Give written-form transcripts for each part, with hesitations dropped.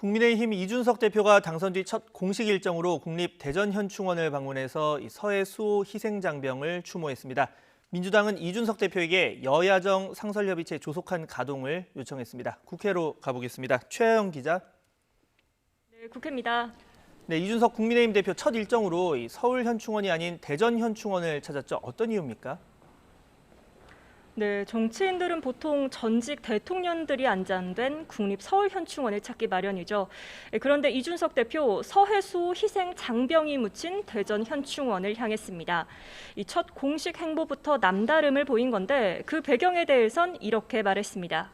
국민의힘 이준석 대표가 당선 뒤 첫 공식 일정으로 국립 대전현충원을 방문해서 서해 수호 희생장병을 추모했습니다. 민주당은 이준석 대표에게 여야정 상설협의체 조속한 가동을 요청했습니다. 국회로 가보겠습니다. 최하영 기자. 네, 국회입니다. 네, 이준석 국민의힘 대표 첫 일정으로 서울현충원이 아닌 대전현충원을 찾았죠. 어떤 이유입니까? 네, 정치인들은 보통 전직 대통령들이 안장된 국립 서울현충원을 찾기 마련이죠. 그런데 이준석 대표 서해수 희생 장병이 묻힌 대전현충원을 향했습니다. 이 첫 공식 행보부터 남다름을 보인 건데 그 배경에 대해선 이렇게 말했습니다.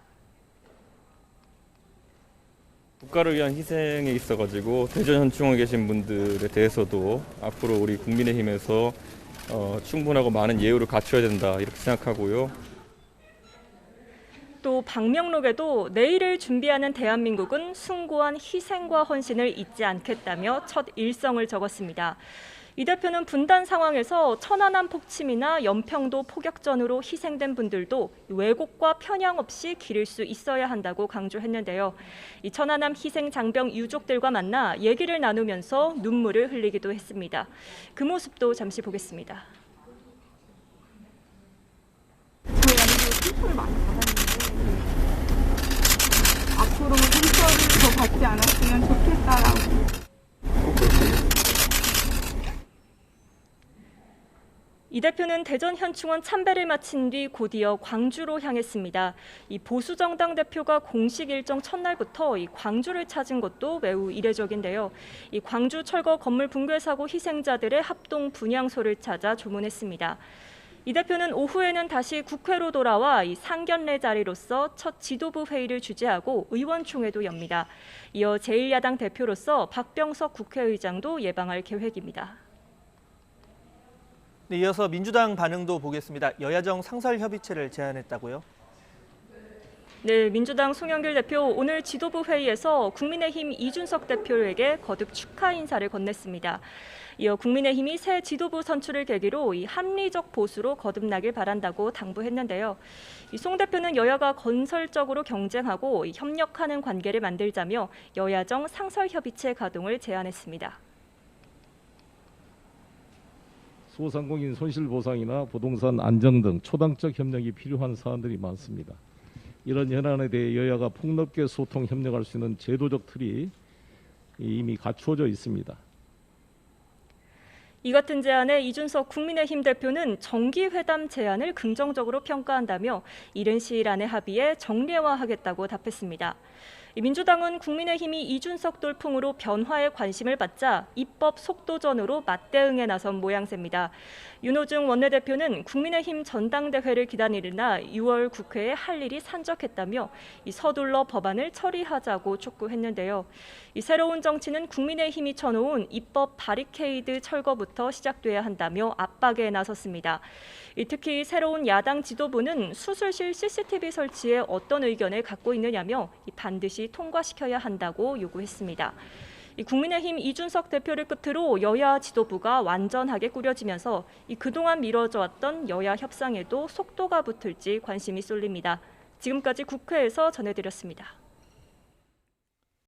국가를 위한 희생에 있어가지고 대전현충원에 계신 분들에 대해서도 앞으로 우리 국민의힘에서 충분하고 많은 예우를 갖춰야 된다 이렇게 생각하고요. 또 방명록에도 내일을 준비하는 대한민국은 숭고한 희생과 헌신을 잊지 않겠다며 첫 일성을 적었습니다. 이 대표는 분단 상황에서 천안함 폭침이나 연평도 포격전으로 희생된 분들도 왜곡과 편향 없이 기릴 수 있어야 한다고 강조했는데요. 이 천안함 희생 장병 유족들과 만나 얘기를 나누면서 눈물을 흘리기도 했습니다. 그 모습도 잠시 보겠습니다. 상처를 많이 받았는데 앞으로는 상처를 더 받지 않았으면 좋겠다라고. 이 대표는 대전현충원 참배를 마친 뒤 곧이어 광주로 향했습니다. 이 보수정당 대표가 공식 일정 첫날부터 이 광주를 찾은 것도 매우 이례적인데요. 이 광주 철거 건물 붕괴 사고 희생자들의 합동 분향소를 찾아 조문했습니다. 이 대표는 오후에는 다시 국회로 돌아와 이 상견례 자리로서 첫 지도부 회의를 주재하고 의원총회도 엽니다. 이어 제1야당 대표로서 박병석 국회의장도 예방할 계획입니다. 네, 이어서 민주당 반응도 보겠습니다. 여야정 상설협의체를 제안했다고요? 네, 민주당 송영길 대표 오늘 지도부 회의에서 국민의힘 이준석 대표에게 거듭 축하 인사를 건넸습니다. 이어 국민의힘이 새 지도부 선출을 계기로 이 합리적 보수로 거듭나길 바란다고 당부했는데요. 송 대표는 여야가 건설적으로 경쟁하고 협력하는 관계를 만들자며 여야정 상설협의체 가동을 제안했습니다. 소상공인 손실보상이나 부동산 안정 등 초당적 협력이 필요한 사안들이 많습니다. 이런 현안에 대해 여야가 폭넓게 소통, 협력할 수 있는 제도적 틀이 이미 갖추어져 있습니다. 이 같은 제안에 이준석 국민의힘 대표는 정기회담 제안을 긍정적으로 평가한다며 이른 시일 안에 합의해 정례화하겠다고 답했습니다. 민주당은 국민의힘이 이준석 돌풍으로 변화에 관심을 받자 입법 속도전으로 맞대응에 나선 모양새입니다. 윤호중 원내대표는 국민의힘 전당대회를 기다리느라 6월 국회에 할 일이 산적했다며 서둘러 법안을 처리하자고 촉구했는데요. 이 새로운 정치는 국민의힘이 쳐놓은 입법 바리케이드 철거부터 시작돼야 한다며 압박에 나섰습니다. 특히 새로운 야당 지도부는 수술실 CCTV 설치에 어떤 의견을 갖고 있느냐며 반드시 통과시켜야 한다고 요구했습니다. 국민의힘 이준석 대표를 끝으로 여야 지도부가 완전하게 꾸려지면서 그동안 미뤄져 왔던 여야 협상에도 속도가 붙을지 관심이 쏠립니다. 지금까지 국회에서 전해드렸습니다.